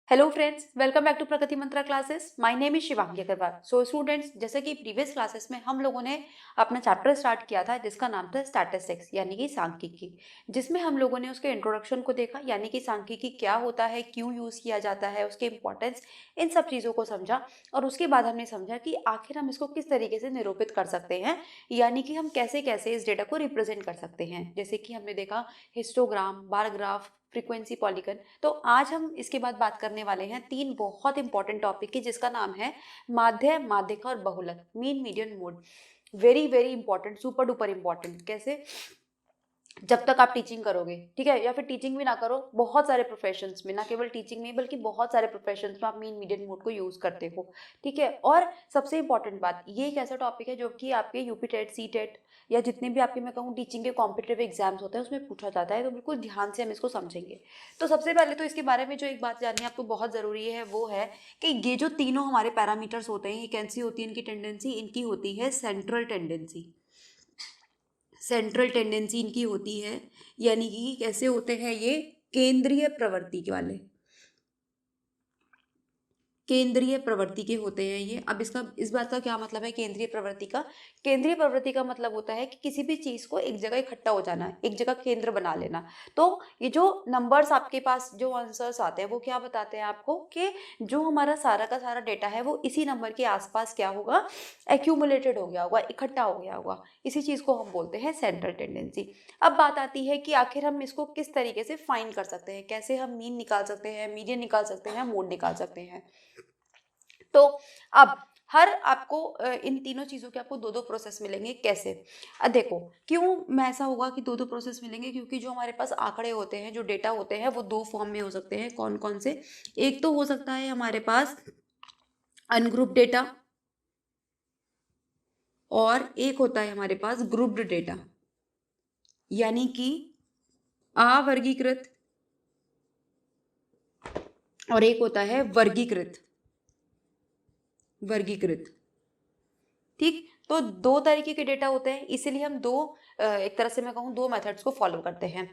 Hello friends, welcome back to Pragati Mantra classes. My name is Shivangi Agarwal. So students, जैसे कि previous classes में हम लोगों ने अपना चैप्टर स्टार्ट किया था जिसका नाम था स्टैटिस्टिक्स यानी कि सांख्यिकी, जिसमें हम लोगों ने उसके इंट्रोडक्शन को देखा यानी कि सांख्यिकी क्या होता है, क्यों यूज़ किया जाता है, उसके इंपॉर्टेंस, इन सब चीज़ों को समझा। और उसके बाद हमने समझा कि आखिर हम इसको किस तरीके से निरूपित कर सकते हैं, यानी कि हम कैसे कैसे इस डेटा को रिप्रेजेंट कर सकते हैं। जैसे कि हमने देखा histogram, bar graph, frequency, polygon. तो आज हम इसके बाद बात करने वाले हैं तीन बहुत इंपॉर्टेंट टॉपिक की, जिसका नाम है माध्य, माध्यिका और बहुलक, mean, median, mode. Very very important, super duper important. कैसे? जब तक आप टीचिंग करोगे, ठीक है, या फिर टीचिंग भी ना करो, बहुत सारे प्रोफेशंस में, ना केवल टीचिंग में बल्कि बहुत सारे प्रोफेशंस में आप मीन, मीडियन, मोड को यूज करते हो। ठीक है। और सबसे इंपॉर्टेंट बात, ये एक ऐसा टॉपिक है जो कि आपके यूपी टेट, सी टेट या जितने भी आपके, मैं कहूँ, टीचिंग के कॉम्पिटिटिव एग्जाम्स होते हैं उसमें पूछा जाता है। तो बिल्कुल ध्यान से हम इसको समझेंगे। तो सबसे पहले तो इसके बारे में जो एक बात जाननी आपको बहुत जरूरी है वो है कि ये जो तीनों हमारे पैरामीटर्स होते हैं, ये कैसी होती है इनकी टेंडेंसी? इनकी होती है सेंट्रल टेंडेंसी। सेंट्रल टेंडेंसी इनकी होती है, यानी कि कैसे होते हैं ये? केंद्रीय प्रवृत्ति के वाले, केंद्रीय प्रवृत्ति के होते हैं ये। अब इसका, इस बात का क्या मतलब है केंद्रीय प्रवृत्ति का? केंद्रीय प्रवृत्ति का मतलब होता है कि किसी भी चीज को एक जगह इकट्ठा हो जाना, एक जगह केंद्र बना लेना। तो ये जो नंबर्स आपके पास, जो आंसर्स आते हैं, वो क्या बताते हैं आपको कि जो हमारा सारा का सारा डेटा है वो इसी नंबर के आसपास क्या होगा? एक्यूमुलेटेड हो गया होगा, इकट्ठा हो गया होगा। इसी चीज को हम बोलते हैं सेंट्रल टेंडेंसी। अब बात आती है कि आखिर हम इसको किस तरीके से फाइंड कर सकते हैं, कैसे हम मीन निकाल सकते हैं, मीडियन निकाल सकते हैं, मोड निकाल सकते हैं। तो अब हर आपको इन तीनों चीजों के आपको दो दो प्रोसेस मिलेंगे। कैसे? देखो, क्यों मैं ऐसा होगा कि दो दो प्रोसेस मिलेंगे? क्योंकि जो हमारे पास आंकड़े होते हैं, जो डेटा होते हैं, वो दो फॉर्म में हो सकते हैं। कौन कौन से? एक तो हो सकता है हमारे पास अनग्रुप डेटा, और एक होता है हमारे पास ग्रुप्ड डेटा, यानी कि अवर्गीकृत, और एक होता है वर्गीकृत। वर्गीकृत, ठीक। तो दो तरीके के डेटा होते हैं, इसीलिए हम दो, एक तरह से मैं कहूँ, दो मेथड्स को फॉलो करते हैं।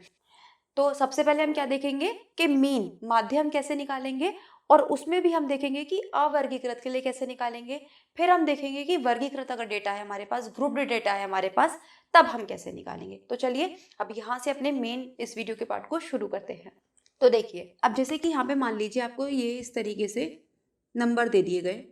तो सबसे पहले हम क्या देखेंगे कि मीन, माध्यम कैसे निकालेंगे, और उसमें भी हम देखेंगे कि अवर्गीकृत के लिए कैसे निकालेंगे। फिर हम देखेंगे कि वर्गीकृत अगर डेटा है हमारे पास, ग्रुप्ड डेटा है हमारे पास, तब हम कैसे निकालेंगे। तो चलिए अब यहाँ से अपने मेन इस वीडियो के पार्ट को शुरू करते हैं। तो देखिए, अब जैसे कि यहाँ पे मान लीजिए आपको ये इस तरीके से नंबर दे दिए गए,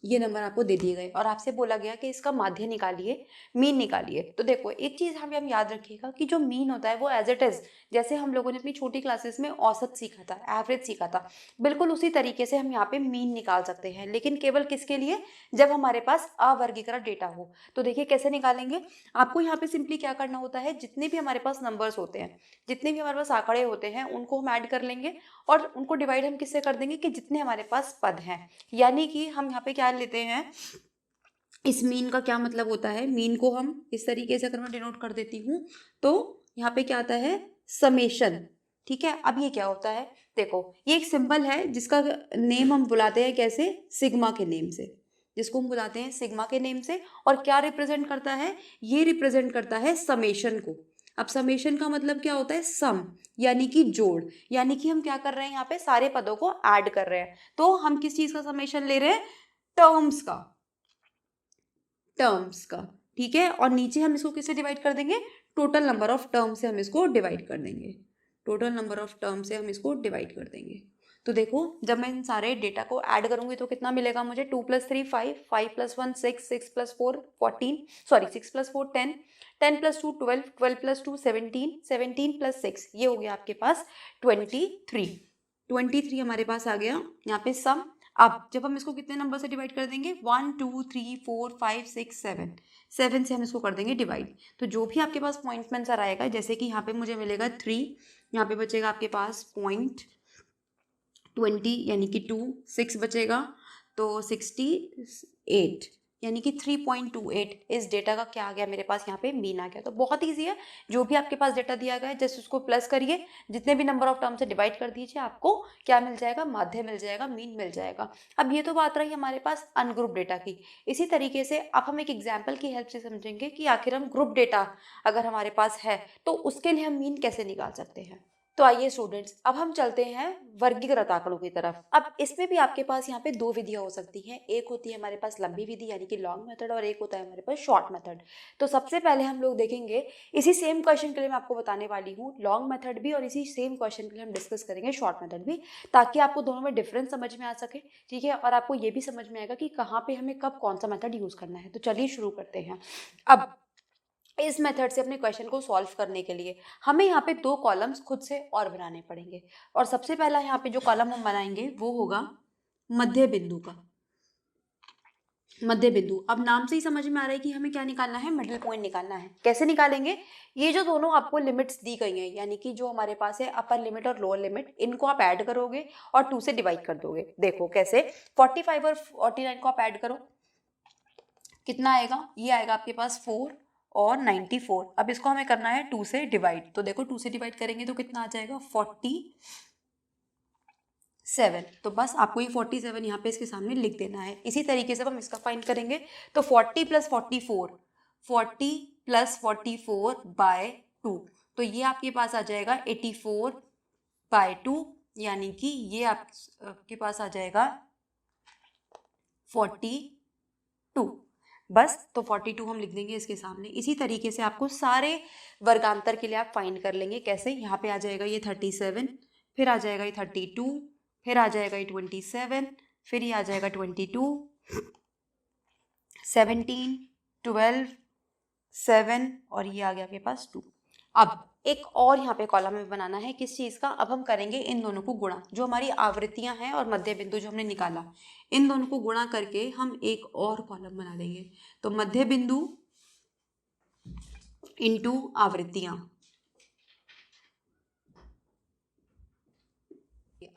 ये नंबर आपको दे दिए गए और आपसे बोला गया कि इसका माध्य निकालिए, मीन निकालिए। तो देखो, एक चीज हम याद रखिएगा कि जो मीन होता है वो एज इट इज, जैसे हम लोगों ने अपनी छोटी क्लासेस में औसत सीखा था, एवरेज सीखा था, बिल्कुल उसी तरीके से हम यहाँ पे मीन निकाल सकते हैं। लेकिन केवल किसके लिए? जब हमारे पास अवर्गीकृत डेटा हो। तो देखिए कैसे निकालेंगे। आपको यहाँ पे सिंपली क्या करना होता है, जितने भी हमारे पास नंबर्स होते हैं, जितने भी हमारे पास आंकड़े होते हैं, उनको हम ऐड कर लेंगे और उनको डिवाइड हम किससे कर देंगे कि जितने हमारे पास पद हैं। यानी कि हम यहाँ पे क्या लेते हैं, इस मीन का क्या मतलब होता है? मीन को हम इस तरीके से अगर मैं डिनोट कर देती हूँ तो यहाँ पे क्या आता है? समेशन। ठीक है। अब ये क्या होता है? देखो, ये एक सिंबल है जिसका नेम हम बुलाते हैं कैसे? सिग्मा के नेम से, जिसको हम बुलाते हैं सिग्मा के नेम से। और क्या रिप्रेजेंट करता है? ये रिप्रेजेंट करता है समेशन को। अब समेशन का मतलब क्या होता है? सम, यानी कि जोड़। यानी कि हम क्या कर रहे हैं, यहाँ पे सारे पदों को ऐड कर रहे हैं। तो हम किस चीज का समेशन ले रहे हैं? टर्म्स का, टर्म्स का। ठीक है। और नीचे हम इसको किससे डिवाइड कर देंगे? टोटल नंबर ऑफ टर्म से हम इसको डिवाइड कर देंगे। टोटल नंबर ऑफ टर्म से हम इसको डिवाइड कर देंगे। तो देखो, जब मैं इन सारे डेटा को ऐड करूंगी तो कितना मिलेगा मुझे? 2+3 5, 5+1 6, 6+4 14, सॉरी 6+4 10, 10+2 12, 12+2 17, 17+6, ये हो गया आपके पास 23। 23 हमारे पास आ गया यहाँ पे सम। अब जब हम इसको कितने नंबर से डिवाइड कर देंगे? 1 2 3 4 5 6 7, 7 से हम इसको कर देंगे डिवाइड। तो जो भी आपके पास पॉइंट में आंसर आएगा, जैसे कि यहाँ पे मुझे मिलेगा 3, यहाँ पे बचेगा आपके पास पॉइंट 20 यानी कि 2, 6 बचेगा तो 68, यानी कि 3.28। इस डेटा का क्या आ गया मेरे पास? यहाँ पे मीन आ गया। तो बहुत ईजी है, जो भी आपके पास डेटा दिया गया है जस्ट उसको प्लस करिए, जितने भी नंबर ऑफ टर्म से डिवाइड कर दीजिए, आपको क्या मिल जाएगा? माध्य मिल जाएगा, मीन मिल जाएगा। अब ये तो बात रही हमारे पास अनग्रुप डेटा की। इसी तरीके से अब हम एक एग्जाम्पल की हेल्प से समझेंगे कि आखिर हम ग्रुप डेटा अगर हमारे पास है तो उसके लिए हम मीन कैसे निकाल सकते हैं। तो आइए स्टूडेंट्स, अब हम चलते हैं वर्गीकृत आंकड़ों की तरफ। अब इसमें भी आपके पास यहाँ पे दो विधियां हो सकती हैं। एक होती है हमारे पास लंबी विधि यानी कि लॉन्ग मेथड, और एक होता है हमारे पास शॉर्ट मेथड। तो सबसे पहले हम लोग देखेंगे, इसी सेम क्वेश्चन के लिए मैं आपको बताने वाली हूँ लॉन्ग मेथड भी, और इसी सेम क्वेश्चन के लिए हम डिस्कस करेंगे शॉर्ट मेथड भी, ताकि आपको दोनों में डिफरेंस समझ में आ सके। ठीक है, और आपको ये भी समझ में आएगा कि कहाँ पे हमें कब कौन सा मेथड यूज करना है। तो चलिए शुरू करते हैं। अब इस मेथड से अपने क्वेश्चन को सॉल्व करने के लिए हमें यहाँ पे दो कॉलम्स खुद से और बनाने पड़ेंगे। और सबसे पहला यहाँ पे जो कॉलम हम बनाएंगे वो होगा मध्य बिंदु का। मध्य बिंदु, अब नाम से ही समझ में आ रहा है कि हमें क्या निकालना है, मिडिल पॉइंट निकालना है। कैसे निकालेंगे, ये जो दोनों आपको लिमिट्स दी गई हैं, यानी कि जो हमारे पास है अपर लिमिट और लोअर लिमिट, इनको आप ऐड करोगे और 2 से डिवाइड कर दोगे। देखो कैसे, 45 और 49 को आप ऐड करो, कितना आएगा, ये आएगा आपके पास 4 और 94। अब इसको हमें करना है 2 से डिवाइड। तो देखो 2 से डिवाइड करेंगे तो कितना आ जाएगा, 47। तो बस आपको ये 47 यहाँ पे इसके सामने लिख देना है। इसी तरीके से हम इसका फाइंड करेंगे। तो 40 + 44, 40 + 44 बाय 2, तो ये आपके पास आ जाएगा 84/2, यानी कि ये आपके पास आ जाएगा 42। बस, तो 42 हम लिख देंगे इसके सामने। इसी तरीके से आपको सारे वर्गांतर के लिए आप फाइंड कर लेंगे। कैसे, यहाँ पे आ जाएगा ये 37, फिर आ जाएगा ये 32, फिर आ जाएगा ये 27, फिर ये आ जाएगा 22, 17, 12, 7, और ये आ गया आपके पास 2। अब एक और यहाँ पे कॉलम में बनाना है, किस चीज़ का, अब हम करेंगे इन दोनों को गुणा। जो हमारी आवृत्तियां हैं और मध्य बिंदु जो हमने निकाला, इन दोनों को गुणा करके हम एक और कॉलम बना देंगे। तो मध्य बिंदु इंटू आवृत्तियां।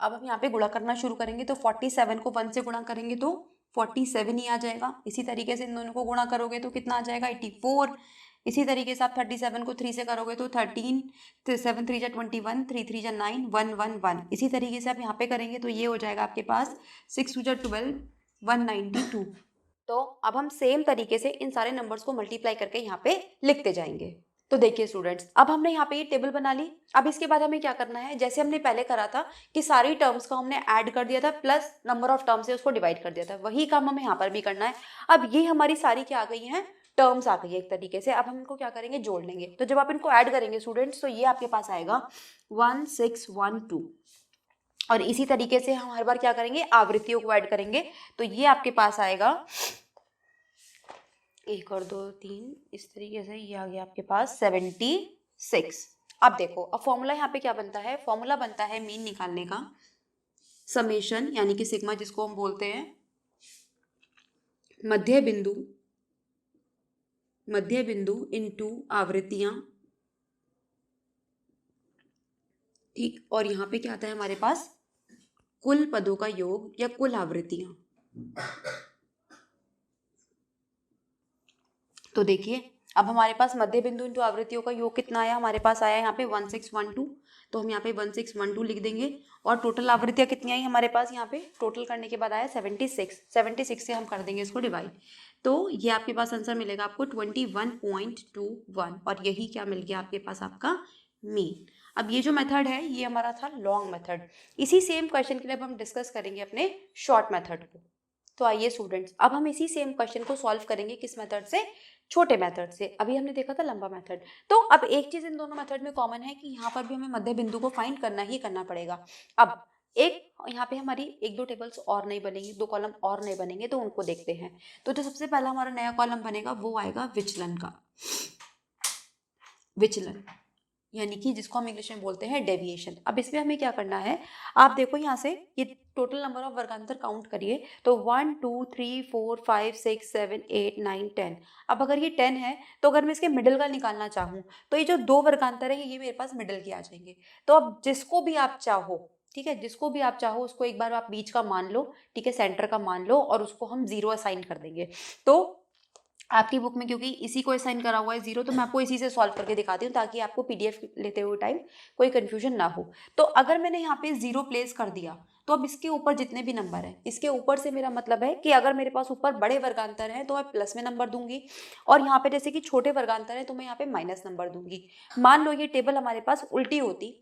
अब हम यहाँ पे गुणा करना शुरू करेंगे। तो 47 को 1 से गुणा करेंगे तो 47 ही आ जाएगा। इसी तरीके से इन दोनों को गुणा करोगे तो कितना आ जाएगा, 84। इसी तरीके से आप 37 को 3 से करोगे तो 13, 7 3 जा 21, 3 3 जा 9, 1 1 1। इसी तरीके से आप यहाँ पे करेंगे तो ये हो जाएगा आपके पास 6 2 जा 12, 192। तो अब हम सेम तरीके से इन सारे नंबर्स को मल्टीप्लाई करके यहाँ पे लिखते जाएंगे। तो देखिए स्टूडेंट्स, अब हमने यहाँ पे ये टेबल बना ली। अब इसके बाद हमें क्या करना है, जैसे हमने पहले करा था कि सारी टर्म्स को हमने ऐड कर दिया था प्लस नंबर ऑफ टर्म्स से उसको डिवाइड कर दिया था, वही काम हमें यहाँ पर भी करना है। अब ये हमारी सारी क्या आ गई हैं, टर्म्स आ गई है एक तरीके से। अब हम इनको क्या करेंगे, जोड़ लेंगे। तो जब आप इनको ऐड करेंगे स्टूडेंट्स, तो ये आपके पास आएगा 1612। और इसी तरीके से हम हर बार क्या करेंगे, आवृत्तियों को ऐड करेंगे। तो ये आपके पास आएगा 1 और 2 3, इस तरीके से ये आ गया आपके पास 76। अब देखो, अब फॉर्मूला यहाँ पे क्या बनता है, फॉर्मूला बनता है मीन निकालने का, समेशन यानी कि सिग्मा जिसको हम बोलते हैं, मध्य बिंदु इनटू आवृत्तियां। ठीक, और यहाँ पे क्या आता है हमारे पास, कुल पदों का योग या कुल आवृत्तियां। तो देखिए, अब हमारे पास मध्य बिंदु इंटू आवृत्तियों का योग कितना आया, हमारे पास आया यहाँ पे 1612। तो हम यहाँ पे 1612 लिख देंगे। और टोटल आवृत्तियाँ कितनी आई हमारे पास, यहाँ पे टोटल करने के बाद आया 76। 76 से हम कर देंगे इसको डिवाइड। तो ये आपके पास आंसर मिलेगा आपको 21.21, और यही क्या मिल गया आपके पास, आपका मीन। अब ये जो मेथड है ये हमारा था लॉन्ग मेथड। इसी सेम क्वेश्चन के लिए अब हम डिस्कस करेंगे अपने शॉर्ट मेथड को। तो आइए स्टूडेंट्स, अब हम इसी सेम क्वेश्चन को सॉल्व करेंगे किस मेथड से, छोटे मेथड से। अभी हमने देखा था लंबा मेथड। तो अब एक चीज इन दोनों मेथड में कॉमन है कि यहाँ पर भी हमें मध्य बिंदु को फाइंड करना ही करना पड़ेगा। अब एक यहाँ पे हमारी 1-2 टेबल्स और नहीं बनेंगी, 2 कॉलम और नहीं बनेंगे, तो उनको देखते हैं। तो जो सबसे पहला हमारा नया कॉलम बनेगा वो आएगा विचलन का, विचलन यानी कि जिसको हम इंग्लिश में बोलते हैं डेविएशन। अब इसमें हमें क्या करना है, आप देखो यहाँ से ये टोटल नंबर ऑफ वर्गांतर काउंट करिए। तो 1 2 3 4 5 6 7 8 9 10। अब अगर ये 10 है तो अगर मैं इसके मिडिल का निकालना चाहूँ तो ये जो 2 वर्गांतर है ये मेरे पास मिडिल के आ जाएंगे। तो अब जिसको भी आप चाहो, ठीक है, जिसको भी आप चाहो उसको एक बार आप बीच का मान लो, ठीक है, सेंटर का मान लो, और उसको हम 0 असाइन कर देंगे। तो आपकी बुक में क्योंकि इसी को असाइन करा हुआ है 0, तो मैं आपको इसी से सॉल्व करके दिखाती हूँ ताकि आपको पीडीएफ लेते हुए टाइम कोई कंफ्यूजन ना हो। तो अगर मैंने यहाँ पे 0 प्लेस कर दिया तो अब इसके ऊपर जितने भी नंबर हैं, इसके ऊपर से मेरा मतलब है कि अगर मेरे पास ऊपर बड़े वर्गांतर हैं तो मैं प्लस में नंबर दूंगी, और यहाँ पे जैसे कि छोटे वर्गांतर है तो मैं यहाँ पे माइनस नंबर दूंगी। मान लो ये टेबल हमारे पास उल्टी होती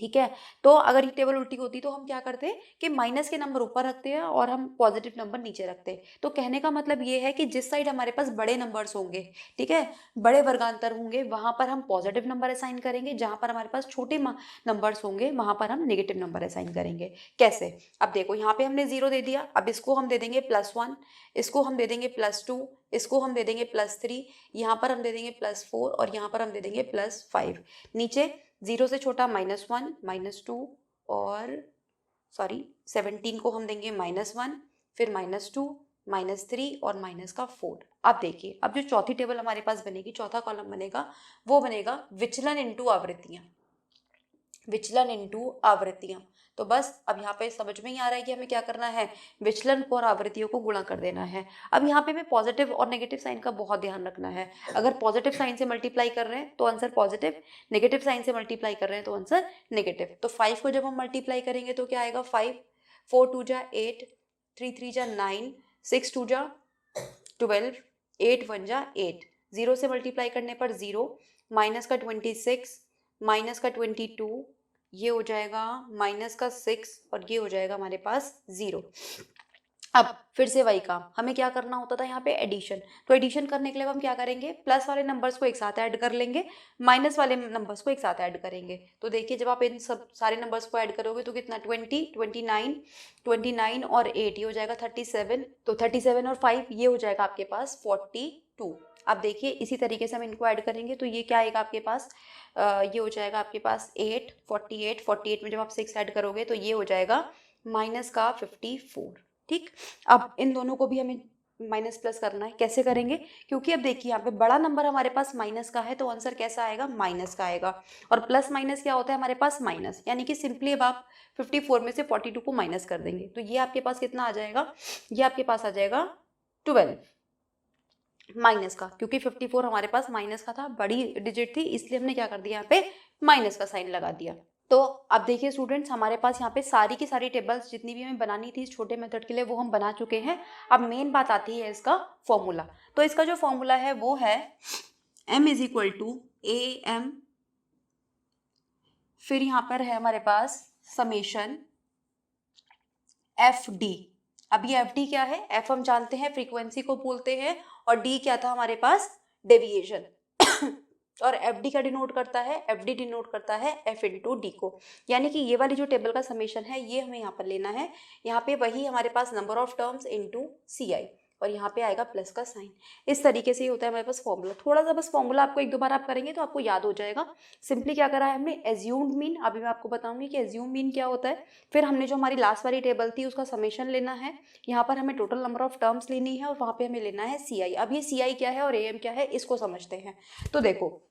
ठीक है। तो अगर ये टेबल उल्टी होती तो हम क्या करते कि माइनस के नंबर ऊपर रखते हैं और हम पॉजिटिव नंबर नीचे रखते हैं। तो कहने का मतलब ये है कि जिस साइड हमारे पास बड़े नंबर्स होंगे, ठीक है, बड़े वर्गांतर होंगे, वहां पर हम पॉजिटिव नंबर असाइन करेंगे, जहां पर हमारे पास छोटे नंबर्स होंगे वहां पर हम नेगेटिव नंबर असाइन करेंगे। कैसे? अब देखो यहाँ पे हमने 0 दे दिया, अब इसको हम दे देंगे +1, इसको हम दे देंगे +2, इसको हम दे देंगे +3, यहाँ पर हम दे देंगे +4 और यहाँ पर हम दे देंगे +5। नीचे 0 से छोटा -1, -2 और सॉरी 17 को हम देंगे -1, फिर -2, -3 और -4। अब देखिए, अब जो चौथी टेबल हमारे पास बनेगी, चौथा कॉलम बनेगा, वो बनेगा विचलन इनटू आवृत्तियां। विचलन इनटू आवृत्तियां। तो बस अब यहाँ पे समझ में ही आ रहा है कि हमें क्या करना है, विचलन को और आवृत्तियों को गुणा कर देना है। अब यहाँ पे हमें पॉजिटिव और नेगेटिव साइन का बहुत ध्यान रखना है। अगर पॉजिटिव साइन से मल्टीप्लाई कर रहे हैं तो आंसर पॉजिटिव, नेगेटिव साइन से मल्टीप्लाई कर रहे हैं तो आंसर नेगेटिव। तो 5 को जब हम मल्टीप्लाई करेंगे तो क्या आएगा, 5, 4 2 जा 8, 3 3 जा 9, 6 2 जा 12, 8 1 जा 8। 0 से मल्टीप्लाई करने पर 0, माइनस का 26, माइनस का 22, ये हो जाएगा माइनस का 6 और ये हो जाएगा हमारे पास 0। अब फिर से वही काम, हमें क्या करना होता था यहाँ पे, एडिशन। तो एडिशन करने के लिए हम क्या करेंगे, प्लस वाले नंबर्स को एक साथ ऐड कर लेंगे, माइनस वाले नंबर्स को एक साथ ऐड करेंगे। तो देखिए जब आप इन सब सारे नंबर्स को ऐड करोगे तो कितना, 20, 29 और 8 ये हो जाएगा 37। तो 37 और 5 ये हो जाएगा आपके पास 42। अब देखिए इसी तरीके से हम इनको ऐड करेंगे तो ये क्या आएगा आपके पास, ये हो जाएगा आपके पास 8, 48 में जब आप 6 ऐड करोगे तो ये हो जाएगा माइनस का 54। ठीक, अब इन दोनों को भी हमें माइनस प्लस करना है। कैसे करेंगे, क्योंकि अब देखिए यहाँ पे बड़ा नंबर हमारे पास माइनस का है तो आंसर कैसा आएगा, माइनस का आएगा। और प्लस माइनस क्या होता है हमारे पास, माइनस। यानी कि सिंपली अब आप 54 में से 42 को माइनस कर देंगे तो ये आपके पास कितना आ जाएगा, ये आपके पास आ जाएगा 12 माइनस का, क्योंकि 54 हमारे पास माइनस का था, बड़ी डिजिट थी, इसलिए हमने क्या कर दिया, यहाँ पे माइनस का साइन लगा दिया। तो अब देखिए स्टूडेंट्स, हमारे पास यहाँ पे सारी की सारी टेबल्स जितनी भी हमें बनानी थी इस छोटे मेथड के लिए वो हम बना चुके हैं। अब मेन बात आती है इसका फॉर्मूला। तो इसका जो फॉर्मूला है वो है m is equal to AM, फिर यहाँ पर है हमारे पास समेशन FD। अब ये FD क्या है, F हम जानते हैं फ्रीक्वेंसी को बोलते हैं और D क्या था हमारे पास, डेविएशन। और FD का डिनोट करता है, FD डिनोट करता है F इंटू डी को। यानी कि ये वाली जो टेबल का समेशन है ये हमें यहाँ पर लेना है। यहाँ पे वही हमारे पास number of terms into CI और यहाँ पे आएगा प्लस का साइन। इस तरीके से ही होता है हमारे पास फॉर्मूला। थोड़ा सा बस फॉर्मूला आपको एक दो बार आप करेंगे तो आपको याद हो जाएगा। सिंपली क्या करा है हमने, एज्यूम्ड मीन। अभी मैं आपको बताऊंगी कि एज्यूम मीन क्या होता है। फिर हमने जो हमारी लास्ट वाली टेबल थी उसका समेशन लेना है, यहाँ पर हमें टोटल नंबर ऑफ टर्म्स लेनी है और वहाँ पे हमें लेना है CI। अब ये CI क्या है और AM क्या है इसको समझते हैं। तो देखो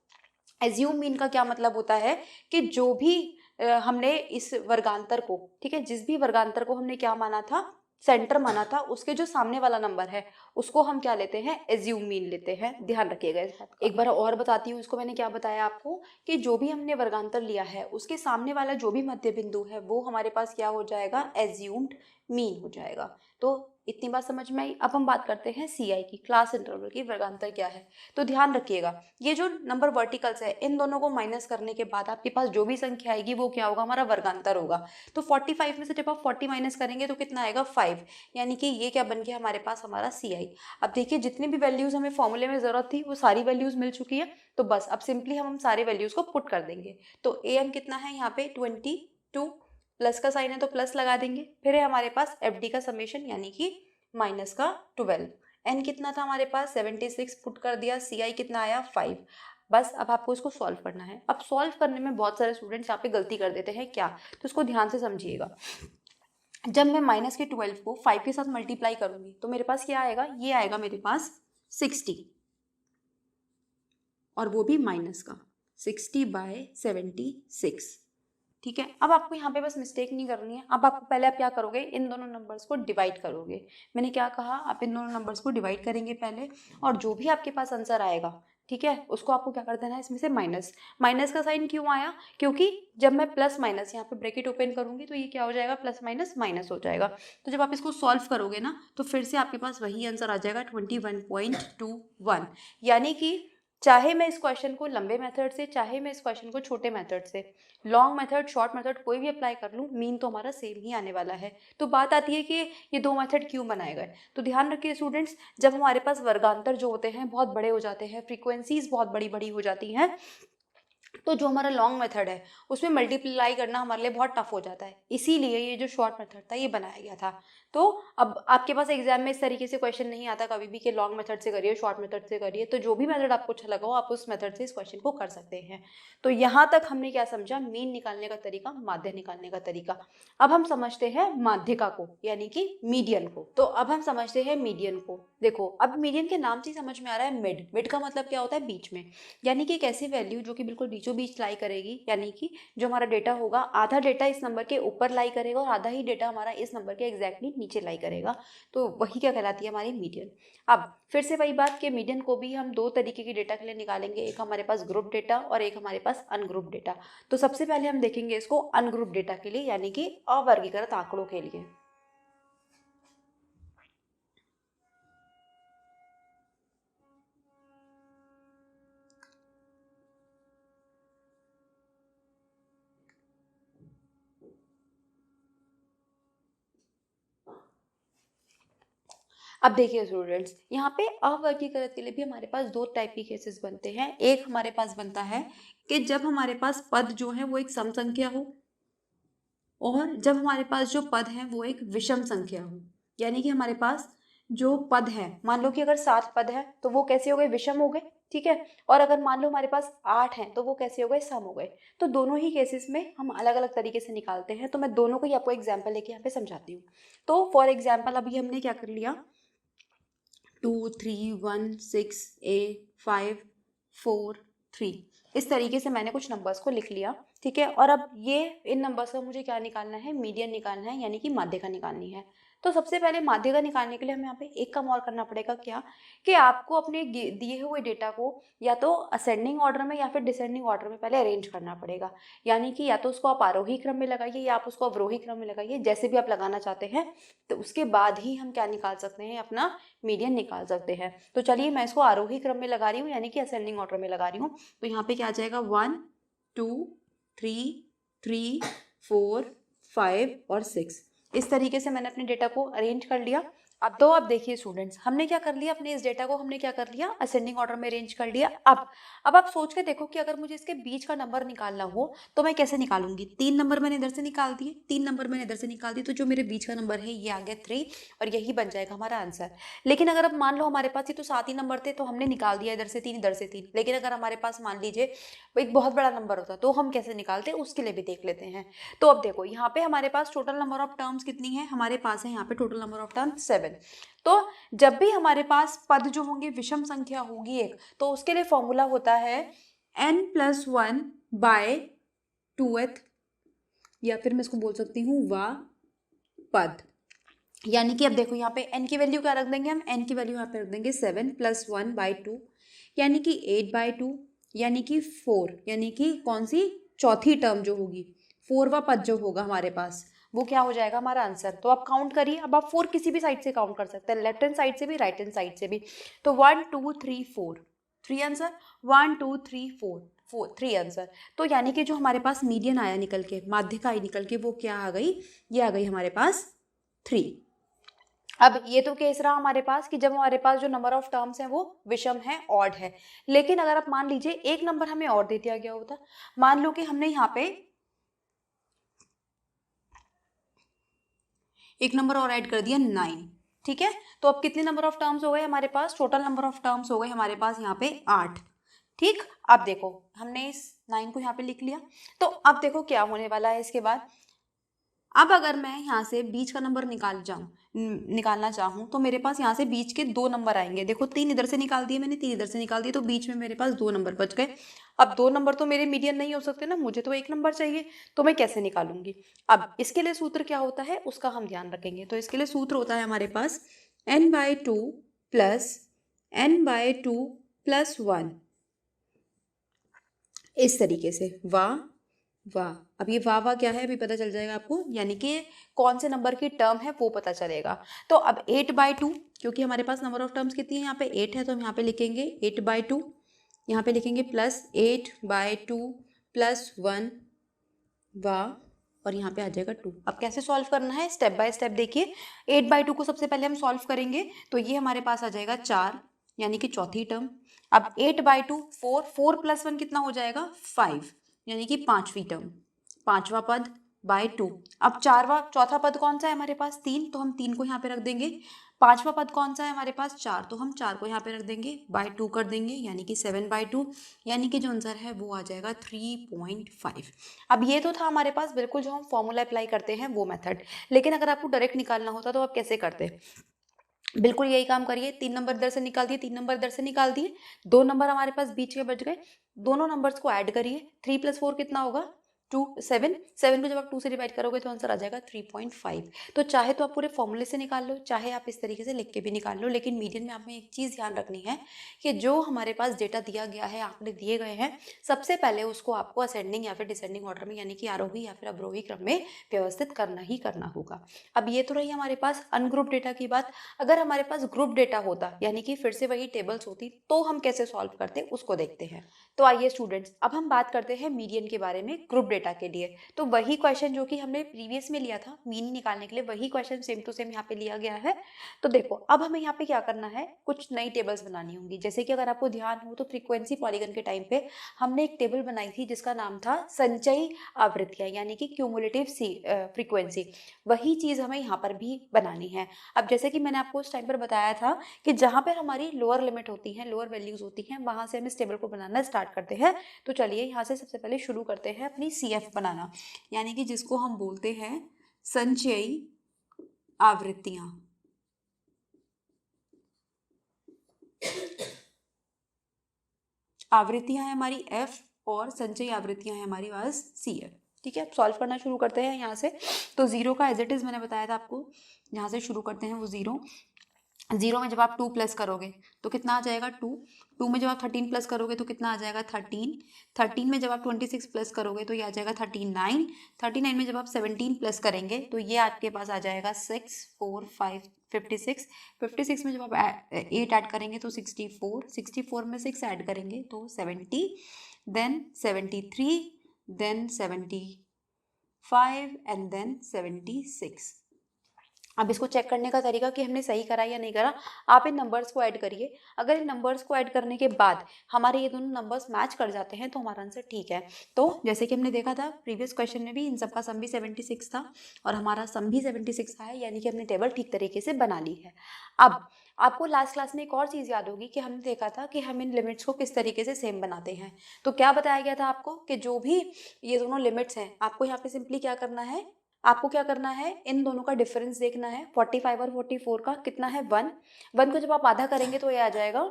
एज्यूम मीन का क्या मतलब होता है कि जो भी हमने इस वर्गांतर को, ठीक है, जिस भी वर्गांतर को हमने क्या माना था, सेंटर माना था, उसके जो सामने वाला नंबर है उसको हम क्या लेते हैं, एज्यूम मीन लेते हैं। ध्यान रखिएगा इस बात का। एक बार और बताती हूँ इसको, मैंने क्या बताया आपको कि जो भी हमने वर्गांतर लिया है उसके सामने वाला जो भी मध्य बिंदु है वो हमारे पास क्या हो जाएगा, एज्यूम्ड मीन हो जाएगा। तो इतनी बात समझ में आई। अब हम बात करते हैं CI की, क्लास इंटरवल की, वर्गांतर क्या है। तो ध्यान रखिएगा ये जो नंबर वर्टिकल्स है इन दोनों को माइनस करने के बाद आपके पास जो भी संख्या आएगी वो क्या होगा, हमारा वर्गांतर होगा। तो 45 में से जब आप 40 माइनस करेंगे तो कितना आएगा, 5। यानी कि ये क्या बन गया हमारे पास, हमारा CI। अब देखिए जितनी भी वैल्यूज हमें फॉर्मूले में जरूरत थी वो सारी वैल्यूज मिल चुकी है। तो बस अब सिंपली हम सारे वैल्यूज को पुट कर देंगे। तो AM कितना है यहाँ पे 22, प्लस का साइन है तो प्लस लगा देंगे। फिर है हमारे पास FD का समेशन यानी कि माइनस का 12। N कितना था हमारे पास 76, पुट कर दिया। CI कितना आया 5। बस अब आपको इसको सॉल्व करना है। अब सॉल्व करने में बहुत सारे स्टूडेंट्स यहाँ पे गलती कर देते हैं क्या, तो इसको ध्यान से समझिएगा। जब मैं माइनस के 12 को 5 के साथ मल्टीप्लाई करूंगी तो मेरे पास क्या आएगा, ये आएगा मेरे पास 60 और वो भी माइनस का 60/76। ठीक है, अब आपको यहाँ पे बस मिस्टेक नहीं करनी है। अब आपको पहले आप क्या करोगे, इन दोनों नंबर्स को डिवाइड करोगे। मैंने क्या कहा, आप इन दोनों नंबर्स को डिवाइड करेंगे पहले और जो भी आपके पास आंसर आएगा, ठीक है, उसको आपको क्या कर देना है, इसमें से माइनस। माइनस का साइन क्यों आया, क्योंकि जब मैं प्लस माइनस यहाँ पे ब्रैकेट ओपन करूंगी तो ये क्या हो जाएगा, प्लस माइनस माइनस हो जाएगा। तो जब आप इसको सॉल्व करोगे ना तो फिर से आपके पास वही आंसर आ जाएगा 21.21। यानी कि चाहे मैं इस क्वेश्चन को लंबे मेथड से, चाहे मैं इस क्वेश्चन को छोटे मेथड से, लॉन्ग मेथड, शॉर्ट मेथड, कोई भी अप्लाई कर लूँ, मीन तो हमारा सेम ही आने वाला है। तो बात आती है कि ये दो मेथड क्यों बनाए गए। तो ध्यान रखिए स्टूडेंट्स, जब हमारे पास वर्गांतर जो होते हैं बहुत बड़े हो जाते हैं, फ्रीक्वेंसीज बहुत बड़ी बड़ी हो जाती हैं, तो जो हमारा लॉन्ग मेथड है उसमें मल्टीप्लाई करना हमारे लिए बहुत टफ हो जाता है। इसीलिए ये जो शॉर्ट मेथड था ये बनाया गया था। तो अब आपके पास एग्जाम में इस तरीके से क्वेश्चन नहीं आता कभी भी कि लॉन्ग मेथड से करिए, शॉर्ट मेथड से करिए। तो जो भी मेथड आपको अच्छा लगा हो आप उस मेथड से इस क्वेश्चन को कर सकते हैं। तो यहाँ तक हमने क्या समझा, मीन निकालने का तरीका, माध्य निकालने का तरीका। अब हम समझते हैं माध्यिका को, यानी कि मीडियन को। तो अब हम समझते हैं मीडियन को। देखो अब मीडियन के नाम से ही समझ में आ रहा है मिड। मिड का मतलब क्या होता है, बीच में। यानी कि एक ऐसी वैल्यू जो कि बिल्कुल बीचों बीच लाई करेगी, यानी कि जो हमारा डेटा होगा, आधा डेटा इस नंबर के ऊपर लाई करेगा और आधा ही डेटा हमारा इस नंबर के एग्जैक्टली नीचे लाई करेगा। तो वही क्या कहलाती है, हमारी मीडियन। अब फिर से वही बात कि मीडियन को भी हम दो तरीके की डेटा के लिए निकालेंगे, एक हमारे पास ग्रुप डेटा और एक हमारे पास अनग्रुप डेटा। तो सबसे पहले हम देखेंगे इसको अनग्रुप डेटा के लिए, यानी कि अवर्गीकृत आंकड़ों के लिए। अब देखिए स्टूडेंट्स, यहाँ पे अवर्गीकृत के लिए भी हमारे पास दो टाइप के केसेस बनते हैं। एक हमारे पास बनता है कि जब हमारे पास पद जो है वो एक सम संख्या हो, और जब हमारे पास जो पद है वो एक विषम संख्या हो। यानी कि हमारे पास जो पद है, मान लो कि अगर 7 पद है तो वो कैसे हो गए, विषम हो गए, ठीक है। और अगर मान लो हमारे पास 8 हैं तो वो कैसे हो गए, सम हो गए। तो दोनों ही केसेस में हम अलग अलग तरीके से निकालते हैं। तो मैं दोनों को ही आपको एग्जाम्पल लेके यहाँ पे समझाती हूँ। तो फॉर एग्जाम्पल अभी हमने क्या कर लिया, 2 3 1 6 8 5 4 3, इस तरीके से मैंने कुछ नंबर्स को लिख लिया, ठीक है। और अब ये इन नंबर्स का मुझे क्या निकालना है, मीडियन निकालना है, यानी कि माध्यिका निकालनी है। तो सबसे पहले माध्यिका निकालने के लिए हमें यहाँ पे एक काम और करना पड़ेगा, क्या कि आपको अपने दिए हुए डेटा को या तो असेंडिंग ऑर्डर में या फिर डिसेंडिंग ऑर्डर में पहले अरेंज करना पड़ेगा। यानी कि या तो उसको आप आरोही क्रम में लगाइए या आप उसको अवरोही क्रम में लगाइए, जैसे भी आप लगाना चाहते हैं। तो उसके बाद ही हम क्या निकाल सकते हैं, अपना मीडियन निकाल सकते हैं। तो चलिए मैं इसको आरोही क्रम में लगा रही हूँ, यानी कि असेंडिंग ऑर्डर में लगा रही हूँ। तो यहाँ पे क्या आ जाएगा, 1 2 3 3 4 5 और 6। इस तरीके से मैंने अपने डेटा को अरेंज कर लिया। अब देखिए स्टूडेंट्स, हमने क्या कर लिया, अपने इस डेटा को हमने क्या कर लिया, असेंडिंग ऑर्डर में अरेंज कर लिया। अब आप सोच के देखो कि अगर मुझे इसके बीच का नंबर निकालना हो तो मैं कैसे निकालूंगी। 3 नंबर मैंने इधर से निकाल दिए, 3 नंबर मैंने इधर से निकाल दिए, तो जो मेरे बीच का नंबर है ये आ गया 3, और यही बन जाएगा हमारा आंसर। लेकिन अगर अब मान लो हमारे पास ये तो 7 ही नंबर थे, तो हमने निकाल दिया इधर से 3 इधर से 3। लेकिन अगर हमारे पास मान लीजिए एक बहुत बड़ा नंबर होता तो हम कैसे निकालते, उसके लिए भी देख लेते हैं। तो अब देखो यहाँ पे हमारे पास टोटल नंबर ऑफ टर्म्स कितनी है, हमारे पास है यहाँ पे टोटल नंबर ऑफ टर्म्स 7। तो जब भी हमारे पास पद जो होंगे विषम संख्या होगी एक, तो उसके लिए फॉर्मूला होता है n+1 बाय 2th, या फिर मैं इसको बोल सकती हूँ वा पद। यानी कि अब देखो यहाँ पे n की वैल्यू क्या रख देंगे हम, n की वैल्यू यहाँ पे रख देंगे 7+1/2, यानी कि 8/2, यानी कि 4, यानी कि कौन सी चौथी टर्म जो होगी, 4वां पद जो होगा हमारे पास, वो क्या हो जाएगा हमारा आंसर। तो आप काउंट करिए। अब आप 4 किसी भी साइड से काउंट कर सकते हैं, लेफ्ट हैंड साइड से भी, राइट हैंड साइड से भी। तो 1 2 3 4, 3 आंसर, 1 2 3 4 3 आंसर। तो यानी कि जो हमारे पास मीडियन आया निकल के, माध्यिका आई निकल के, वो क्या आ गई, ये आ गई हमारे पास 3। अब ये तो केस रहा हमारे पास कि जब हमारे पास जो नंबर ऑफ टर्म्स हैं वो विषम है, ऑड है। लेकिन अगर आप मान लीजिए एक नंबर हमें और दे दिया गया होता, मान लो कि हमने यहाँ पे एक नंबर और ऐड कर दिया 9, ठीक है। तो अब कितने नंबर ऑफ टर्म्स हो गए हमारे पास, टोटल नंबर ऑफ टर्म्स हो गए हमारे पास यहाँ पे 8, ठीक। अब देखो हमने इस 9 को यहाँ पे लिख लिया। तो अब देखो क्या होने वाला है इसके बाद। अब अगर मैं यहाँ से बीच का नंबर निकालना चाहूँ तो मेरे पास यहाँ से बीच के 2 नंबर आएंगे। देखो 3 इधर से निकाल दिए मैंने, 3 इधर से निकाल दिए, तो बीच में मेरे पास 2 नंबर बच गए। अब 2 नंबर तो मेरे मीडियन नहीं हो सकते ना, मुझे तो एक नंबर चाहिए। तो मैं कैसे निकालूंगी। अब इसके लिए सूत्र क्या होता है उसका हम ध्यान रखेंगे। तो इसके लिए सूत्र होता है हमारे पास n/2 प्लस n/2 प्लस 1, इस तरीके से। वाह वाह, अब ये वाह वाह क्या है अभी पता चल जाएगा आपको, यानी कि कौन से नंबर की टर्म है वो पता चलेगा। तो अब 8/2, क्योंकि हमारे पास नंबर ऑफ टर्म्स कितनी है यहाँ पे 8 है, तो हम यहाँ पे लिखेंगे 8/2 यहाँ पे लिखेंगे +8/2 +1 और यहाँ पे आ जाएगा 2। अब कैसे सॉल्व करना है, स्टेप बाय स्टेप देखिए। 8/2 को सबसे पहले हम सॉल्व करेंगे तो ये हमारे पास आ जाएगा 4, यानी कि चौथी टर्म। अब 8/2 4, 4 + 1 कितना हो जाएगा 5, यानी कि पांचवी टर्म, पांचवा पद बाय 2। अब चौथा पद कौन सा है हमारे पास 3, तो हम 3 को यहाँ पे रख देंगे। पांचवा पद कौन सा है हमारे पास 4, तो हम 4 को यहाँ पे रख देंगे, बाय 2 कर देंगे, यानी कि 7/2, यानी कि जो आंसर है वो आ जाएगा 3.5। अब ये तो था हमारे पास बिल्कुल जो हम फॉर्मूला अप्लाई करते हैं वो मेथड, लेकिन अगर आपको डायरेक्ट निकालना होता तो आप कैसे करते? बिल्कुल यही काम करिए। 3 नंबर इधर से निकाल दिए, 3 नंबर इधर से निकाल दिए, 2 नंबर हमारे पास बीच के बच गए, दोनों नंबर्स को ऐड करिए। 3 + 4 कितना होगा 2, 7 7 को जब आप 2 से डिवाइड करोगे तो आंसर आ जाएगा 3.5। तो चाहे तो आप पूरे फॉर्मूले से निकाल लो, चाहे आप इस तरीके से लिख के भी निकाल लो, लेकिन मीडियन में हमें एक चीज़ ध्यान रखनी है कि जो हमारे पास डेटा दिया गया है, आंकड़े दिए गए हैं, सबसे पहले उसको आपको असेंडिंग या फिर डिसेंडिंग ऑर्डर में, यानी कि आरोही या फिर अवरोही क्रम में व्यवस्थित करना ही करना होगा। अब ये तो रही हमारे पास अनग्रुप डेटा की बात। अगर हमारे पास ग्रुप डेटा होता, यानी कि फिर से वही टेबल्स होती, तो हम कैसे सॉल्व करते उसको देखते हैं। तो आइए स्टूडेंट्स, अब हम बात करते हैं मीडियन के बारे में ग्रुप डेटा के लिए। तो वही क्वेश्चन जो कि हमने प्रीवियस में लिया था मीन निकालने के लिए, वही क्वेश्चन सेम टू सेम यहाँ पे लिया गया है। तो देखो अब हमें यहाँ पे क्या करना है, कुछ नई टेबल्स बनानी होंगी। जैसे कि अगर आपको ध्यान हो तो फ्रीक्वेंसी पॉलीगन के टाइम पे हमने एक टेबल बनाई थी जिसका नाम था संचयी आवृत्तियां, यानी कि क्यूमुलेटिव फ्रीक्वेंसी। वही चीज हमें यहाँ पर भी बनानी है। अब जैसे कि मैंने आपको उस टाइम पर बताया था कि जहाँ पर हमारी लोअर लिमिट होती है, लोअर वैल्यूज होती हैं, वहां से हम इस टेबल को बनाना स्टार्ट करते हैं। तो चलिए यहाँ से सबसे पहले शुरू करते हैं अपनी CF बनाना, यानी कि जिसको हम बोलते हैं संचयी आवृत्तियां। आवृत्तियां है हमारी F और संचयी आवृत्तियां है हमारी पास CF। ठीक है, अब सॉल्व करना शुरू करते हैं यहाँ से। तो 0 का एज इट इज मैंने बताया था आपको, यहाँ से शुरू करते हैं वो 0 में जब आप 2 प्लस करोगे तो कितना आ जाएगा 2 में जब आप 13 प्लस करोगे तो कितना आ जाएगा 13 में जब आप 26 प्लस करोगे तो ये आ जाएगा 39 में जब आप 17 प्लस करेंगे तो ये आपके पास आ जाएगा 6 4 5 56 में जब आप 8 ऐड करेंगे तो 64 में 6 ऐड करेंगे तो 70, देन 73, देन 75 एंड देन 76। अब इसको चेक करने का तरीका कि हमने सही करा या नहीं करा, आप इन नंबर्स को ऐड करिए। अगर इन नंबर्स को ऐड करने के बाद हमारे ये दोनों नंबर्स मैच कर जाते हैं तो हमारा आंसर ठीक है। तो जैसे कि हमने देखा था प्रीवियस क्वेश्चन में भी, इन सबका सम भी 76 था और हमारा सम भी 76 आया, यानी कि हमने टेबल ठीक तरीके से बना ली है। अब आपको लास्ट क्लास में एक और चीज़ याद होगी कि हमने देखा था कि हम इन लिमिट्स को किस तरीके से सेम बनाते हैं। तो क्या बताया गया था आपको कि जो भी ये दोनों लिमिट्स हैं, आपको यहाँ पे सिंपली क्या करना है, आपको क्या करना है, इन दोनों का डिफरेंस देखना है। 45 और 44 का कितना है 1 को जब आप आधा करेंगे तो ये आ जाएगा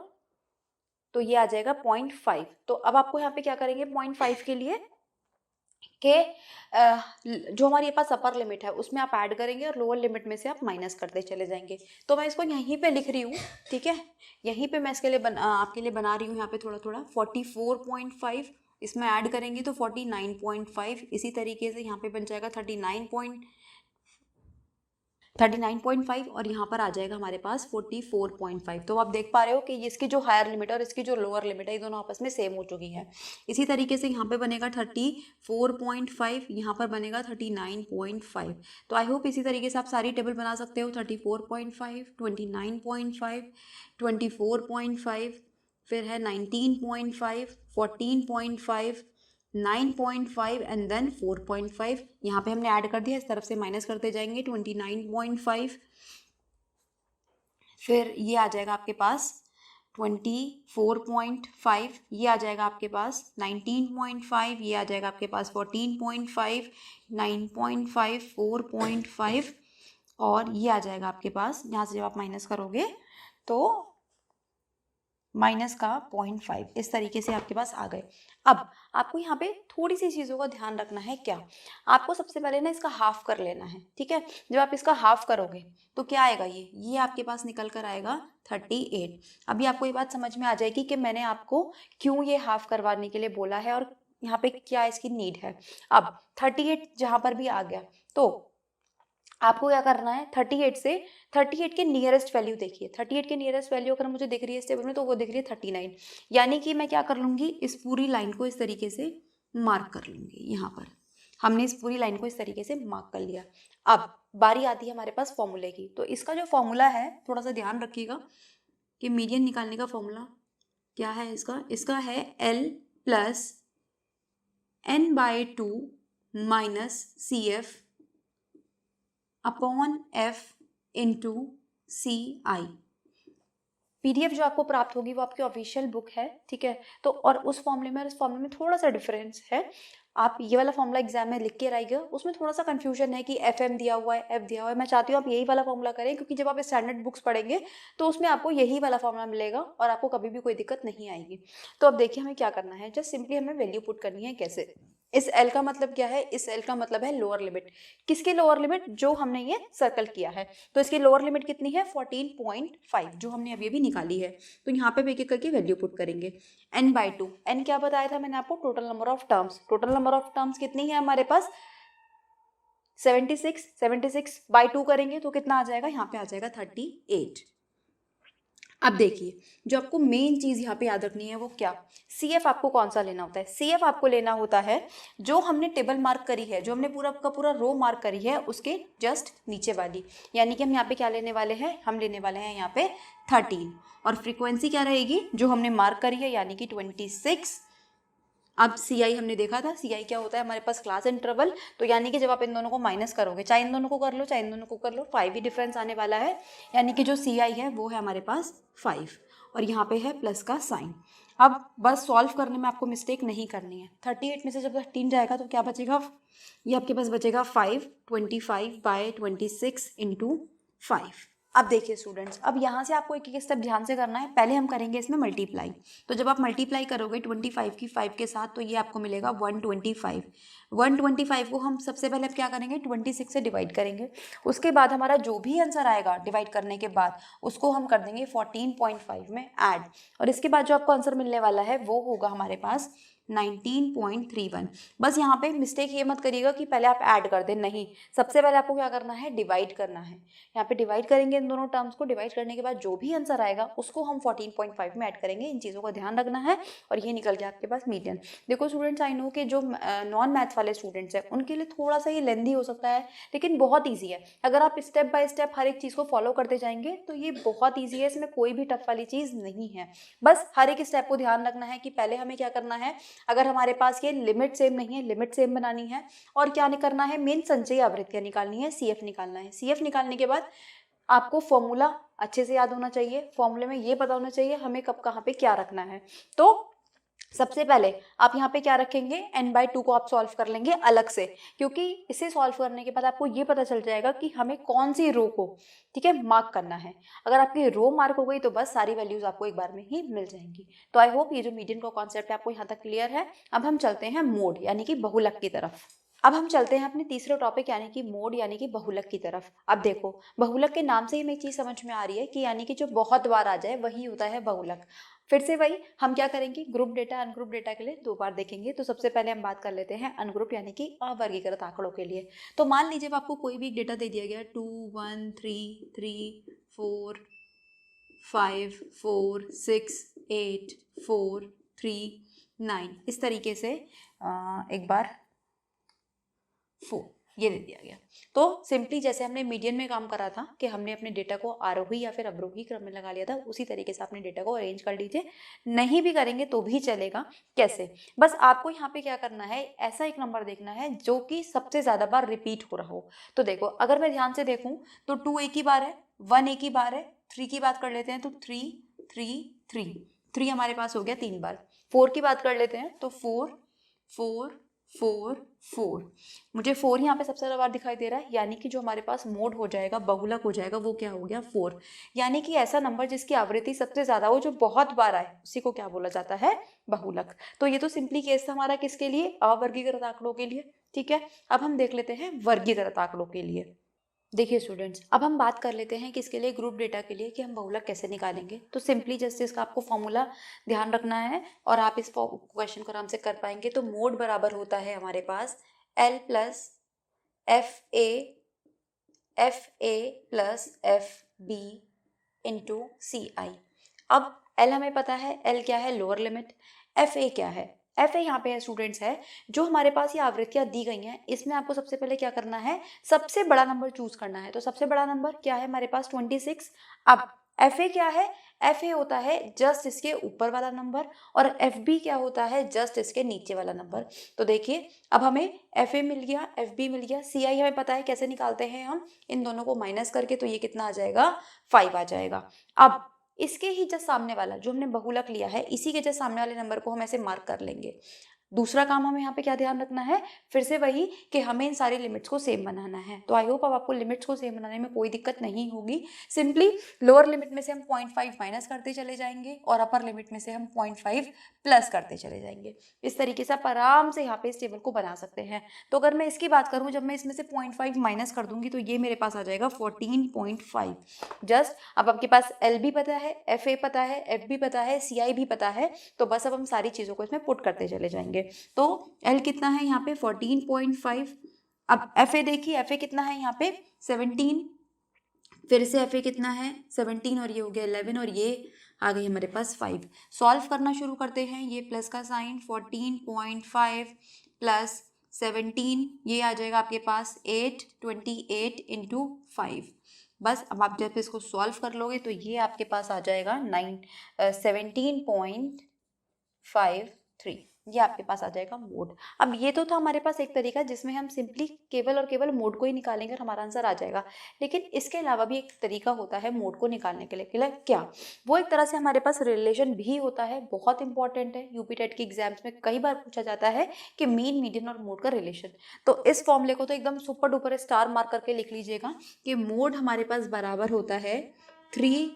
0.5। तो अब आपको यहाँ पे क्या करेंगे 0.5 के लिए के जो हमारे पास अपर लिमिट है उसमें आप ऐड करेंगे और लोअर लिमिट में से आप माइनस करते चले जाएंगे। तो मैं इसको यहीं पे लिख रही हूँ, ठीक है, यहीं पे मैं इसके लिए आपके लिए बना रही हूँ यहाँ पे थोड़ा थोड़ा। 44.5 इसमें ऐड करेंगे तो 49.5, इसी तरीके से यहाँ पे बन जाएगा 39.5 और यहाँ पर आ जाएगा हमारे पास 44.5। तो आप देख पा रहे हो कि इसकी जो हायर लिमिट है और इसकी जो लोअर लिमिट है ये दोनों आपस में सेम हो चुकी है। इसी तरीके से यहाँ पे बनेगा 34.5, यहाँ पर बनेगा 39.5। तो आई होप इसी तरीके से आप सारी टेबल बना सकते हो। 34.5, 29.5, 24.5, फिर है 19.5, 14.5, 9.5 एंड देन 4.5। यहाँ पे हमने ऐड कर दिया, इस तरफ से माइनस करते जाएंगे 29.5, फिर ये आ जाएगा आपके पास 24.5, ये आ जाएगा आपके पास 19.5, ये आ जाएगा आपके पास 14.5, 9.5, 4.5 और ये आ जाएगा आपके पास, यहाँ से जब आप माइनस करोगे तो माइनस का 0.5। इस तरीके से आपके पास आ गए। अब आपको यहाँ पे थोड़ी सी चीज़ों का ध्यान रखना है। क्या, आपको सबसे पहले ना इसका हाफ कर लेना है, ठीक है। जब आप इसका हाफ करोगे तो क्या आएगा, ये आपके पास निकल कर आएगा 38। अभी आपको ये बात समझ में आ जाएगी कि मैंने आपको क्यों ये हाफ करवाने के लिए बोला है और यहाँ पे क्या इसकी नीड है। अब 38 जहाँ पर भी आ गया तो आपको क्या करना है, 38 से 38 के नियरेस्ट वैल्यू देखिए, 38 के नियरेस्ट वैल्यू अगर मुझे दिख रही है इस टेबल में तो वो दिख रही है 39। यानी कि मैं क्या कर लूँगी, इस पूरी लाइन को इस तरीके से मार्क कर लूँगी। यहाँ पर हमने इस पूरी लाइन को इस तरीके से मार्क कर लिया। अब बारी आती है हमारे पास फॉर्मूले की। तो इसका जो फॉर्मूला है थोड़ा सा ध्यान रखिएगा कि मीडियन निकालने का फॉर्मूला क्या है इसका है L plus n/2 minus CF upon F into CI। PDF जो आपको प्राप्त होगी वो आपकी ऑफिशियल बुक है, ठीक है। तो और उस फॉर्मूले में और इस फॉर्मूले में थोड़ा सा डिफरेंस है। आप ये वाला फॉर्मूला एग्जाम में लिख के आइएगा, उसमें थोड़ा सा कंफ्यूजन है कि FM दिया हुआ है, F दिया हुआ है। मैं चाहती हूँ आप यही वाला फॉर्मूला करें, क्योंकि जब आप स्टैंडर्ड बुक्स पढ़ेंगे तो उसमें आपको यही वाला फॉर्मूला मिलेगा और आपको कभी भी कोई दिक्कत नहीं आएगी। तो अब देखिए हमें क्या करना है, जस्ट सिंपली हमें वैल्यू पुट करनी है। कैसे? इस L का मतलब क्या है, इस L का मतलब है लोअर लिमिट। किसकी लोअर लिमिट? जो हमने ये सर्कल किया है। तो इसकी लोअर लिमिट कितनी है? 14.5 जो हमने अभी अभी निकाली है। तो यहाँ पे एक एक करके वैल्यू पुट करेंगे। n/2, n क्या बताया था मैंने आपको? Total number of terms. Total number of terms कितनी है हमारे पास? 76। 76/2 करेंगे तो कितना आ जाएगा? यहाँ पे आ जाएगा 38। अब देखिए जो आपको मेन चीज यहाँ पे याद रखनी है वो क्या, CF आपको कौन सा लेना होता है? CF आपको लेना होता है जो हमने टेबल मार्क करी है, जो हमने पूरा का पूरा रो मार्क करी है उसके जस्ट नीचे वाली। यानी कि हम यहाँ पे क्या लेने वाले हैं? हम लेने वाले हैं यहाँ पे 13। और फ्रीक्वेंसी क्या रहेगी? जो हमने मार्क करी है यानी कि 26। अब CI हमने देखा था, CI क्या होता है हमारे पास? Class interval. तो यानी कि जब आप इन दोनों को माइनस करोगे, चाहे इन दोनों को कर लो चाहे इन दोनों को कर लो, 5 ही डिफरेंस आने वाला है। यानी कि जो CI है वो है हमारे पास 5 और यहाँ पे है प्लस का साइन। अब बस सॉल्व करने में आपको मिस्टेक नहीं करनी है। 38 में से जब 13 जाएगा तो क्या बचेगा? ये आपके पास बचेगा 5। 25/26 इंटू 5। अब देखिए स्टूडेंट्स, अब यहाँ से आपको एक एक स्टेप ध्यान से करना है। पहले हम करेंगे इसमें मल्टीप्लाई। तो जब आप मल्टीप्लाई करोगे 25 की 5 के साथ तो ये आपको मिलेगा 125। 125 को हम सबसे पहले क्या करेंगे? 26 से डिवाइड करेंगे। उसके बाद हमारा जो भी आंसर आएगा डिवाइड करने के बाद उसको हम कर देंगे 14.5 में ऐड। और इसके बाद जो आपको आंसर मिलने वाला है वो होगा हमारे पास 19.31। बस यहाँ पे मिस्टेक ये मत करिएगा कि पहले आप ऐड कर दें, नहीं, सबसे पहले आपको क्या करना है? डिवाइड करना है। यहाँ पे डिवाइड करेंगे इन दोनों टर्म्स को। डिवाइड करने के बाद जो भी आंसर आएगा उसको हम 14.5 में ऐड करेंगे। इन चीज़ों का ध्यान रखना है और ये निकल गया आपके पास मीडियन। देखो स्टूडेंट्स, आई नो कि जो नॉन मैथ्स वाले स्टूडेंट्स हैं उनके लिए थोड़ा सा ये लेंदी हो सकता है, लेकिन बहुत ईजी है। अगर आप स्टेप बाय स्टेप हर एक चीज़ को फॉलो करते जाएंगे तो ये बहुत ईजी है, इसमें कोई भी टफ वाली चीज़ नहीं है। बस हर एक स्टेप को ध्यान रखना है कि पहले हमें क्या करना है, अगर हमारे पास ये लिमिट सेम नहीं है, लिमिट सेम बनानी है। और क्या करना है? मेन संचयी आवृत्तियां निकालनी है, CF निकालना है। CF निकालने के बाद आपको फॉर्मूला अच्छे से याद होना चाहिए। फॉर्मूले में ये पता होना चाहिए हमें कब कहाँ पे क्या रखना है। तो सबसे पहले आप यहाँ पे क्या रखेंगे? n/2 को आप सॉल्व कर लेंगे अलग से, क्योंकि इसे सॉल्व करने के बाद आपको ये पता चल जाएगा कि हमें कौन सी रो को, ठीक है, मार्क करना है। अगर आपकी रो मार्क हो गई तो बस सारी वैल्यूज आपको एक बार में ही मिल जाएंगी। तो आई होप ये जो मीडियन का कॉन्सेप्ट है आपको यहाँ तक क्लियर है। अब हम चलते हैं मोड यानी कि बहुलक की तरफ। अब हम चलते हैं अपने तीसरे टॉपिक यानी कि मोड यानी कि बहुलक की तरफ। अब देखो, बहुलक के नाम से ही एक चीज समझ में आ रही है कि यानी कि जो बहुत बार आ जाए वही होता है बहुलक। फिर से वही हम क्या करेंगे? ग्रुप डेटा अनग्रुप डेटा के लिए दो बार देखेंगे। तो सबसे पहले हम बात कर लेते हैं अनग्रुप यानी कि अवर्गीकृत आंकड़ों के लिए। तो मान लीजिए आपको कोई भी डेटा दे दिया गया 2 1 3 3 4 5 4 6 8 4 3 9 इस तरीके से एक बार 4 ये दे दिया गया। तो सिंपली जैसे हमने मीडियन में काम करा था कि हमने अपने डेटा को आरोही या फिर अवरोही क्रम में लगा लिया था, उसी तरीके से अपने डेटा को अरेंज कर लीजिए। नहीं भी करेंगे तो भी चलेगा। कैसे? बस आपको यहाँ पे क्या करना है, ऐसा एक नंबर देखना है जो कि सबसे ज्यादा बार रिपीट हो रहा हो। तो देखो, अगर मैं ध्यान से देखूं तो 2 एक ही बार है, 1 एक ही बार है, 3 की बात कर लेते हैं तो 3 3 3 3 हमारे पास हो गया 3 बार। 4 की बात कर लेते हैं तो 4 4 4 4 मुझे 4 यहाँ पे सबसे ज्यादा बार दिखाई दे रहा है, यानी कि जो हमारे पास मोड हो जाएगा, बहुलक हो जाएगा, वो क्या हो गया? 4। यानी कि ऐसा नंबर जिसकी आवृत्ति सबसे ज्यादा हो, जो बहुत बार आए, उसी को क्या बोला जाता है? बहुलक। तो ये तो सिंपली केस था हमारा किसके लिए? अवर्गीकृत आंकड़ों के लिए। ठीक है, अब हम देख लेते हैं वर्गीकृत आंकड़ों के लिए। देखिए स्टूडेंट्स, अब हम बात कर लेते हैं किसके लिए? ग्रुप डेटा के लिए, कि हम बहुलक कैसे निकालेंगे। तो सिंपली जस्ट इसका आपको फॉर्मूला ध्यान रखना है और आप इस क्वेश्चन को आराम से कर पाएंगे। तो मोड बराबर होता है हमारे पास L plus FA F A plus F B into C I. अब एल हमें पता है, एल क्या है, लोअर लिमिट। एफ ए क्या है, एफ ए यहाँ पे है स्टूडेंट्स है जो हमारे पास ये आवृत्तियां दी गई हैं, इसमें आपको सबसे पहले क्या करना है, सबसे बड़ा नंबर चूज करना है। तो सबसे बड़ा नंबर क्या है हमारे पास, 26। अब एफ ए क्या है, एफ ए होता है जस्ट इसके ऊपर वाला नंबर, और एफ बी क्या होता है, जस्ट इसके नीचे वाला नंबर। तो देखिए अब हमें एफ ए मिल गया, एफ बी मिल गया, सी आई हमें पता है कैसे निकालते हैं हम, इन दोनों को माइनस करके, तो ये कितना आ जाएगा, 5 आ जाएगा। अब इसके ही जस्ट सामने वाला जो हमने बहुलक लिया है, इसी के जस्ट सामने वाले नंबर को हम ऐसे मार्क कर लेंगे। दूसरा काम हमें यहाँ पे क्या ध्यान रखना है, फिर से वही कि हमें इन सारी लिमिट्स को सेम बनाना है। तो आई होप अब आपको लिमिट्स को सेम बनाने में कोई दिक्कत नहीं होगी। सिंपली लोअर लिमिट में से हम 0.5 माइनस करते चले जाएंगे और अपर लिमिट में से हम 0.5 प्लस करते चले जाएंगे। इस तरीके से आप आराम से यहाँ पे इस टेबल को बना सकते हैं। तो अगर मैं इसकी बात करूँ, जब मैं इसमें से 0.5 माइनस कर दूंगी तो ये मेरे पास आ जाएगा 14.5। जस्ट अब आपके पास एल भी पता है, एफ ए पता है, एफ बी पता है, सी आई भी पता है, तो बस अब हम सारी चीज़ों को इसमें पुट करते चले जाएंगे। तो L कितना है यहाँ पे 14.5। अब एफ ए देखिए, एफ ए कितना है यहाँ पे 17, फिर से एफ ए कितना है 17 और ये हो गया 11 और ये आ गई हमारे पास 5। सॉल्व करना शुरू करते हैं। ये प्लस का साइन 14.5 प्लस 17, ये आ जाएगा आपके पास 828 इंटू 5। बस अब आप जब इसको सॉल्व कर लोगे तो ये आपके पास आ जाएगा 17.53, ये आपके पास आ जाएगा मोड। अब ये तो था हमारे पास एक तरीका जिसमें हम सिंपली केवल और केवल मोड को ही निकालेंगे और हमारा आंसर आ जाएगा। लेकिन इसके अलावा भी एक तरीका होता है मोड को निकालने के लिए क्या, वो एक तरह से हमारे पास रिलेशन भी होता है, बहुत इंपॉर्टेंट है। यूपी टेट के एग्जाम्स में कई बार पूछा जाता है कि मीन, मीडियन और मोड का रिलेशन। तो इस फॉर्मूले को तो एकदम सुपर डुपर स्टार मार्क करके लिख लीजिएगा कि मोड हमारे पास बराबर होता है 3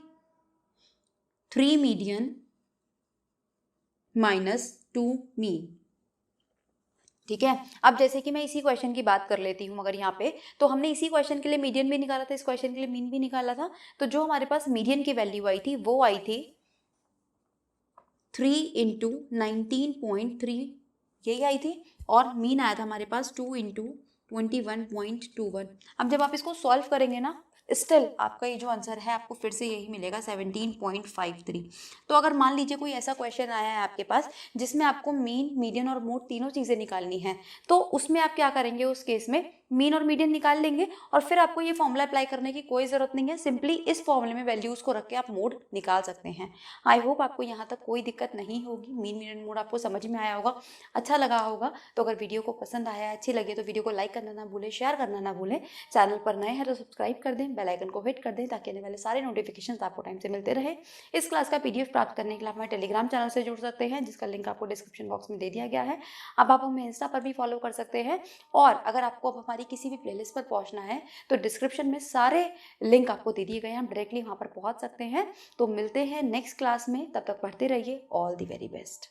मीडियन माइनस 2 मीन। ठीक है, अब जैसे कि मैं इसी क्वेश्चन की बात कर लेती हूँ, अगर यहाँ पे तो हमने इसी क्वेश्चन के लिए मीडियन भी निकाला था, इस क्वेश्चन के लिए मीन भी निकाला था। तो जो हमारे पास मीडियन की वैल्यू आई थी वो आई थी 3 इंटू 19.3, यही आई थी, और मीन आया था हमारे पास 2 इंटू 21.21। अब जब आप इसको सॉल्व करेंगे ना, स्टिल आपका ये जो आंसर है आपको फिर से यही मिलेगा 17.53। तो अगर मान लीजिए कोई ऐसा क्वेश्चन आया है आपके पास जिसमें आपको मीन, मीडियन और मोड तीनों चीज़ें निकालनी है, तो उसमें आप क्या करेंगे, उस केस में मीन और मीडियन निकाल लेंगे और फिर आपको ये फॉर्मूला अप्लाई करने की कोई ज़रूरत नहीं है। सिंपली इस फॉर्मूले में वैल्यूज़ को रख के आप मोड निकाल सकते हैं। आई होप आपको यहाँ तक कोई दिक्कत नहीं होगी। मीन, मीडियन, मोड आपको समझ में आया होगा, अच्छा लगा होगा। तो अगर वीडियो को पसंद आया, अच्छी लगे तो वीडियो को लाइक करना ना भूलें, शेयर करना ना भूलें। चैनल पर नए हैं तो सब्सक्राइब कर दें, बेल आइकन को हिट कर दें ताकि आने वाले सारे नोटिफिकेशन आपको टाइम से मिलते रहे। इस क्लास का PDF प्राप्त करने के लिए आप हमारे टेलीग्राम चैनल से जुड़ सकते हैं, जिसका लिंक आपको डिस्क्रिप्शन बॉक्स में दे दिया गया है। अब आप हमें इंस्टा पर भी फॉलो कर सकते हैं, और अगर आपको अब हमारी किसी भी प्लेलिस्ट पर पहुंचना है तो डिस्क्रिप्शन में सारे लिंक आपको दे दिए गए हैं, हम डायरेक्टली वहां पर पहुंच सकते हैं। तो मिलते हैं नेक्स्ट क्लास में, तब तक पढ़ते रहिए। All the very best.